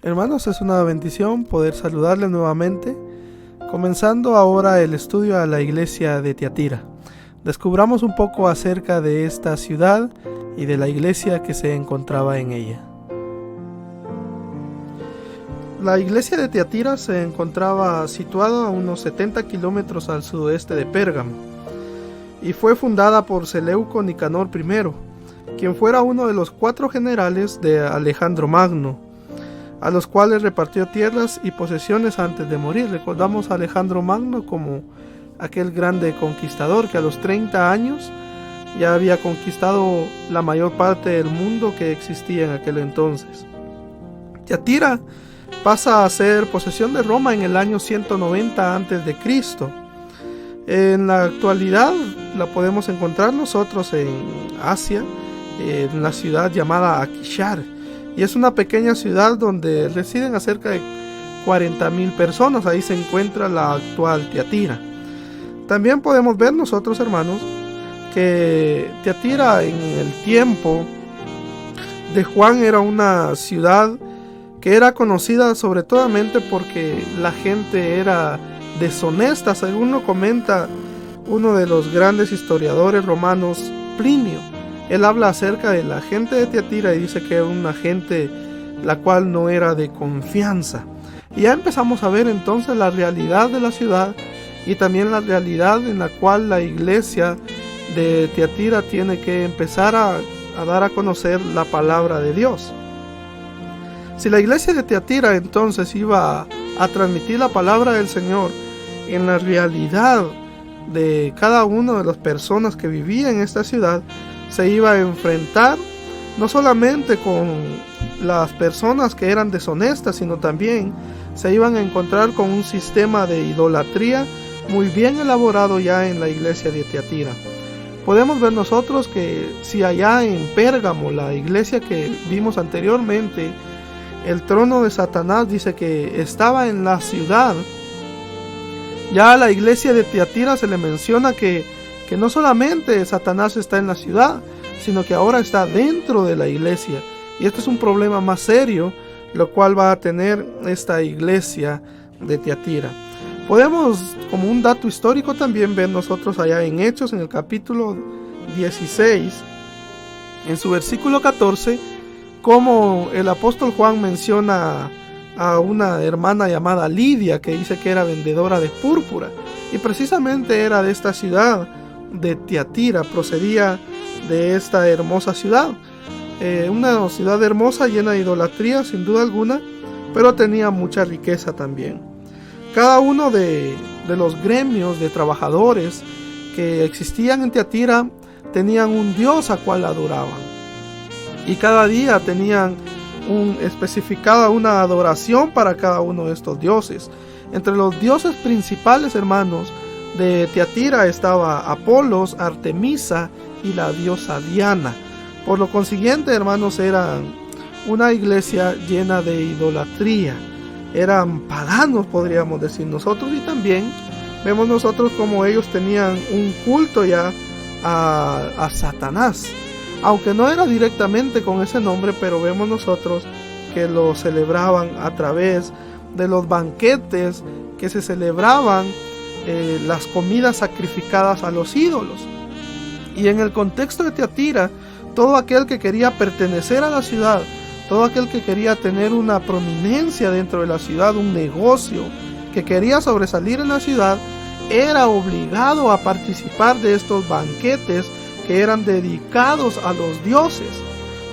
Hermanos, es una bendición poder saludarles nuevamente, comenzando ahora el estudio a la iglesia de Tiatira. Descubramos un poco acerca de esta ciudad y de la iglesia que se encontraba en ella. La iglesia de Tiatira se encontraba situada a unos 70 kilómetros al sudoeste de Pérgamo y fue fundada por Seleuco Nicanor I, quien fuera uno de los 4 generales de Alejandro Magno, a los cuales repartió tierras y posesiones antes de morir. Recordamos a Alejandro Magno como aquel grande conquistador que a los 30 años ya había conquistado la mayor parte del mundo que existía en aquel entonces. Tiatira pasa a ser posesión de Roma en el año 190 a.C. En la actualidad la podemos encontrar nosotros en Asia, en la ciudad llamada Akishar, y es una pequeña ciudad donde residen a cerca de 40,000 personas. Ahí se encuentra la actual Tiatira. También podemos ver nosotros, hermanos, que Tiatira en el tiempo de Juan era una ciudad que era conocida sobre todo porque la gente era deshonesta, según lo comenta uno de los grandes historiadores romanos, Plinio. Él habla acerca de la gente de Tiatira y dice que era una gente la cual no era de confianza. Y ya empezamos a ver entonces la realidad de la ciudad y también la realidad en la cual la iglesia de Tiatira tiene que empezar a dar a conocer la palabra de Dios. Si la iglesia de Tiatira entonces iba a transmitir la palabra del Señor en la realidad de cada una de las personas que vivían en esta ciudad, se iba a enfrentar no solamente con las personas que eran deshonestas, sino también se iban a encontrar con un sistema de idolatría muy bien elaborado ya en la iglesia de Tiatira. Podemos ver nosotros que si allá en Pérgamo, la iglesia que vimos anteriormente, el trono de Satanás dice que estaba en la ciudad, ya a la iglesia de Tiatira se le menciona que no solamente Satanás está en la ciudad, sino que ahora está dentro de la iglesia. Y esto es un problema más serio, lo cual va a tener esta iglesia de Tiatira. Podemos, como un dato histórico, también ver nosotros allá en Hechos, en el capítulo 16, en su versículo 14, como el apóstol Juan menciona a una hermana llamada Lidia, que dice que era vendedora de púrpura, y precisamente era de esta ciudad de Tiatira, procedía de esta hermosa ciudad, una ciudad hermosa, llena de idolatría sin duda alguna, pero tenía mucha riqueza también. Cada uno de los gremios de trabajadores que existían en Tiatira tenían un dios a cual adoraban, y cada día tenían especificada una adoración para cada uno de estos dioses. Entre los dioses principales, hermanos, de Tiatira estaba Apolos, Artemisa y la diosa Diana. Por lo consiguiente, hermanos, eran una iglesia llena de idolatría. Eran paganos, podríamos decir nosotros, y también vemos nosotros como ellos tenían un culto ya a Satanás. Aunque no era directamente con ese nombre, pero vemos nosotros que lo celebraban a través de los banquetes que se celebraban, las comidas sacrificadas a los ídolos. Y en el contexto de Tiatira, todo aquel que quería pertenecer a la ciudad, todo aquel que quería tener una prominencia dentro de la ciudad, un negocio, que quería sobresalir en la ciudad, era obligado a participar de estos banquetes que eran dedicados a los dioses.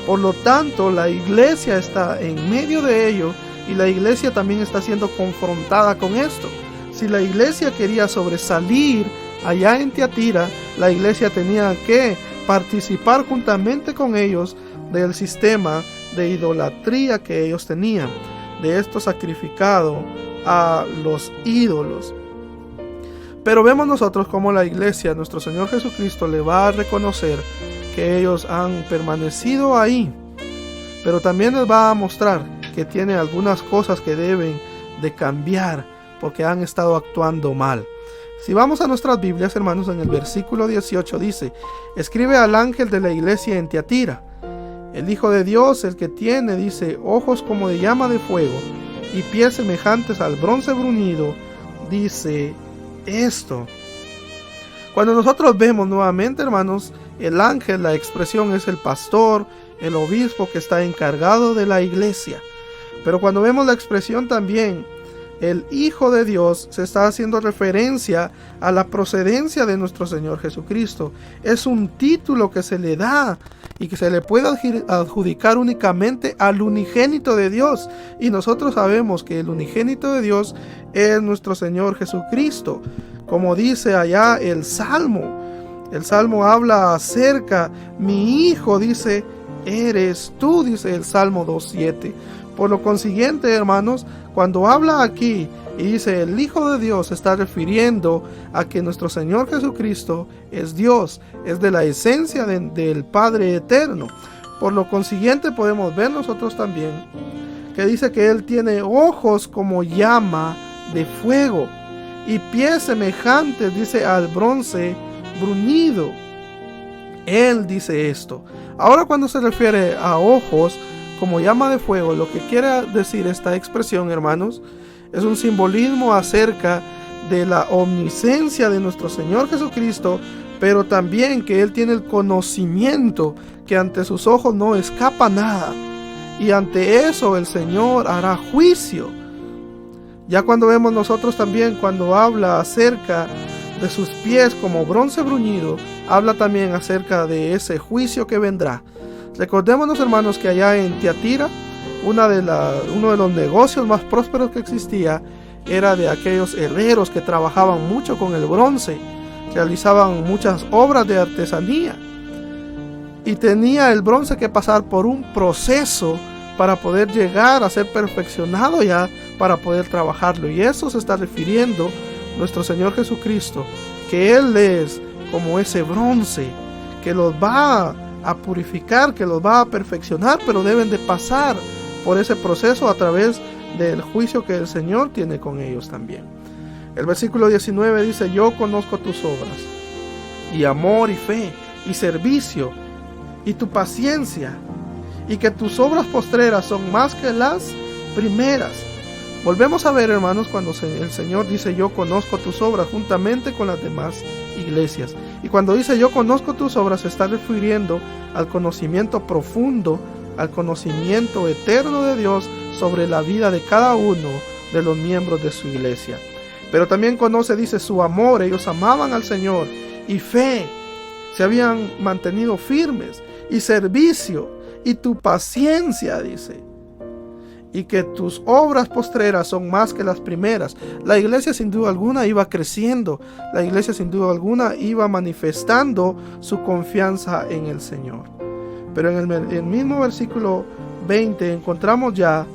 Por lo tanto, la iglesia está en medio de ello, y la iglesia también está siendo confrontada con esto. Si la iglesia quería sobresalir allá en Tiatira, la iglesia tenía que participar juntamente con ellos del sistema de idolatría que ellos tenían, de esto sacrificado a los ídolos. Pero vemos nosotros cómo la iglesia, nuestro Señor Jesucristo, le va a reconocer que ellos han permanecido ahí, pero también les va a mostrar que tiene algunas cosas que deben de cambiar porque han estado actuando mal. Si vamos a nuestras Biblias, hermanos, en el versículo 18 dice: escribe al ángel de la iglesia en Tiatira, El Hijo de Dios, el que tiene, dice, ojos como de llama de fuego y pies semejantes al bronce bruñido, dice esto. Cuando nosotros vemos nuevamente, hermanos, el ángel, la expresión es el pastor, el obispo que está encargado de la iglesia. Pero cuando vemos la expresión también, el Hijo de Dios, se está haciendo referencia a la procedencia de nuestro Señor Jesucristo. Es un título que se le da y que se le puede adjudicar únicamente al unigénito de Dios. Y nosotros sabemos que el unigénito de Dios es nuestro Señor Jesucristo. Como dice allá el Salmo habla acerca, mi Hijo, dice, eres tú, dice el Salmo 2:7. Por lo consiguiente, hermanos, cuando habla aquí y dice el Hijo de Dios, se está refiriendo a que nuestro Señor Jesucristo es Dios, es de la esencia del Padre eterno. Por lo consiguiente, podemos ver nosotros también que dice que Él tiene ojos como llama de fuego y pies semejantes, dice, al bronce bruñido. Él dice esto. Ahora, cuando se refiere a ojos como llama de fuego, lo que quiere decir esta expresión, hermanos, es un simbolismo acerca de la omnisciencia de nuestro Señor Jesucristo, pero también que Él tiene el conocimiento que ante sus ojos no escapa nada, y ante eso el Señor hará juicio. Ya cuando vemos nosotros también, cuando habla acerca de sus pies como bronce bruñido, habla también acerca de ese juicio que vendrá. Recordémonos, hermanos, que allá en Tiatira, uno de los negocios más prósperos que existía era de aquellos herreros que trabajaban mucho con el bronce, realizaban muchas obras de artesanía, y tenía el bronce que pasar por un proceso para poder llegar a ser perfeccionado ya, para poder trabajarlo. Y eso se está refiriendo nuestro Señor Jesucristo, que Él es como ese bronce que los va a purificar, que los va a perfeccionar, pero deben de pasar por ese proceso a través del juicio que el Señor tiene con ellos también. El versículo 19 dice, yo conozco tus obras, y amor, y fe, y servicio, y tu paciencia, y que tus obras postreras son más que las primeras. Volvemos a ver, hermanos, cuando el Señor dice, yo conozco tus obras, juntamente con las demás iglesias. Y cuando dice yo conozco tus obras, se está refiriendo al conocimiento profundo, al conocimiento eterno de Dios sobre la vida de cada uno de los miembros de su iglesia. Pero también conoce, dice, su amor. Ellos amaban al Señor, y fe, se habían mantenido firmes, y servicio, y tu paciencia, dice, y que tus obras postreras son más que las primeras. La iglesia sin duda alguna iba creciendo, la iglesia sin duda alguna iba manifestando su confianza en el Señor. Pero en el mismo versículo 20 encontramos ya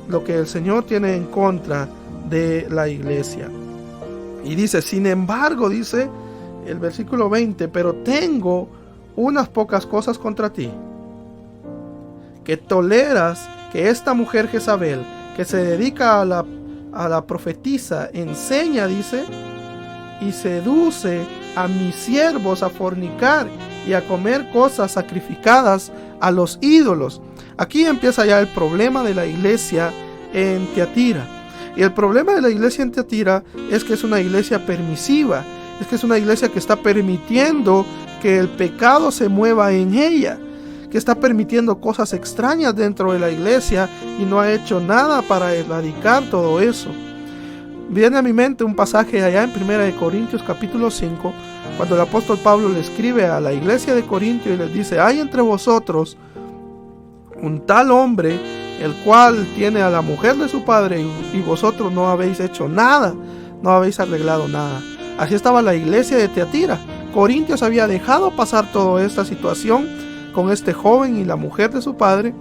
lo que el Señor tiene en contra de la iglesia. Y dice, sin embargo, dice el versículo 20, pero tengo unas pocas cosas contra ti, que toleras que esta mujer Jezabel, que se dedica a la profetisa, enseña, dice, y seduce a mis siervos a fornicar y a comer cosas sacrificadas a los ídolos. Aquí empieza ya el problema de la iglesia en Tiatira. Y el problema de la iglesia en Tiatira es que es una iglesia permisiva, es que es una iglesia que está permitiendo que el pecado se mueva en ella, que está permitiendo cosas extrañas dentro de la iglesia y no ha hecho nada para erradicar todo eso. Viene a mi mente un pasaje allá en 1 Corintios capítulo 5, cuando el apóstol Pablo le escribe a la iglesia de Corintio y les dice, hay entre vosotros un tal hombre, el cual tiene a la mujer de su padre, y vosotros no habéis hecho nada, no habéis arreglado nada. Así estaba la iglesia de Tiatira. Corintios había dejado pasar toda esta situación con este joven y la mujer de su padre,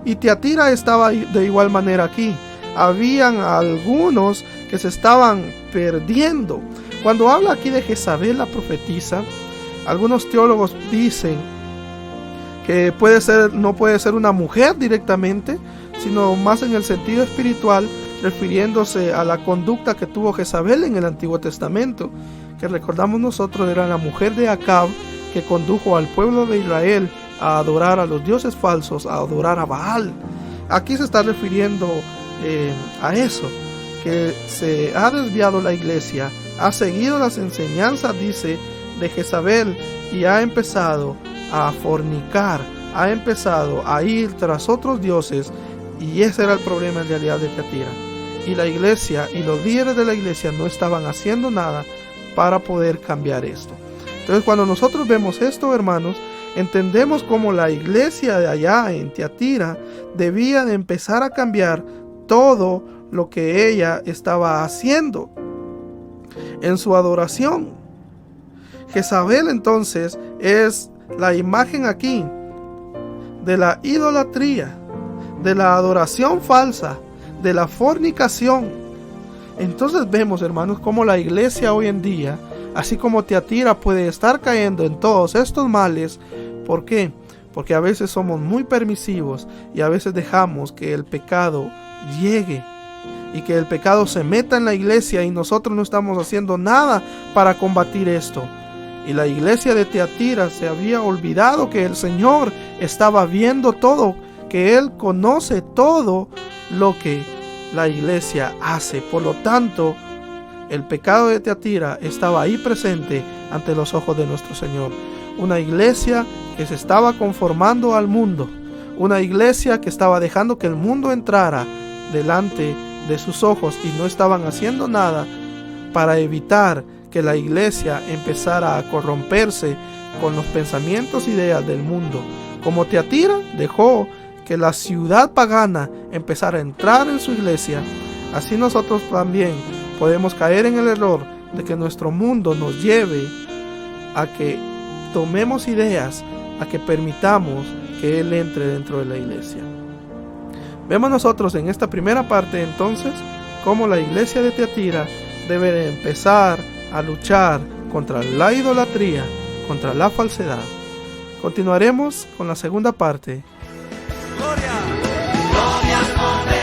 y Tiatira estaba de igual manera aquí. Habían algunos que se estaban perdiendo. Cuando habla aquí de Jezabel la profetisa, algunos teólogos dicen que no puede ser una mujer directamente, sino más en el sentido espiritual, refiriéndose a la conducta que tuvo Jezabel en el Antiguo Testamento, que recordamos nosotros era la mujer de Acab, que condujo al pueblo de Israel a adorar a los dioses falsos, a adorar a Baal. Aquí se está refiriendo a eso, que se ha desviado la iglesia, ha seguido las enseñanzas, dice, de Jezabel, y ha empezado a fornicar, ha empezado a ir tras otros dioses, y ese era el problema en realidad de Tiatira. Y la iglesia y los líderes de la iglesia no estaban haciendo nada para poder cambiar esto. Entonces, cuando nosotros vemos esto, hermanos, entendemos cómo la iglesia de allá en Tiatira debía de empezar a cambiar todo lo que ella estaba haciendo en su adoración. Jezabel entonces es la imagen aquí de la idolatría, de la adoración falsa, de la fornicación. Entonces vemos, hermanos, cómo la iglesia hoy en día, así como Tiatira, puede estar cayendo en todos estos males. ¿Por qué? Porque a veces somos muy permisivos y a veces dejamos que el pecado llegue y que el pecado se meta en la iglesia y nosotros no estamos haciendo nada para combatir esto. Y la iglesia de Tiatira se había olvidado que el Señor estaba viendo todo, que Él conoce todo lo que la iglesia hace. Por lo tanto, el pecado de Tiatira estaba ahí presente ante los ojos de nuestro Señor. Una iglesia que se estaba conformando al mundo, una iglesia que estaba dejando que el mundo entrara delante de sus ojos y no estaban haciendo nada para evitar que la iglesia empezara a corromperse con los pensamientos e ideas del mundo. Como Tiatira dejó que la ciudad pagana empezara a entrar en su iglesia, así nosotros también podemos caer en el error de que nuestro mundo nos lleve a que tomemos ideas, a que permitamos que Él entre dentro de la iglesia. Vemos nosotros en esta primera parte entonces cómo la iglesia de Tiatira debe de empezar a luchar contra la idolatría, contra la falsedad. Continuaremos con la segunda parte. Gloria, gloria al nombre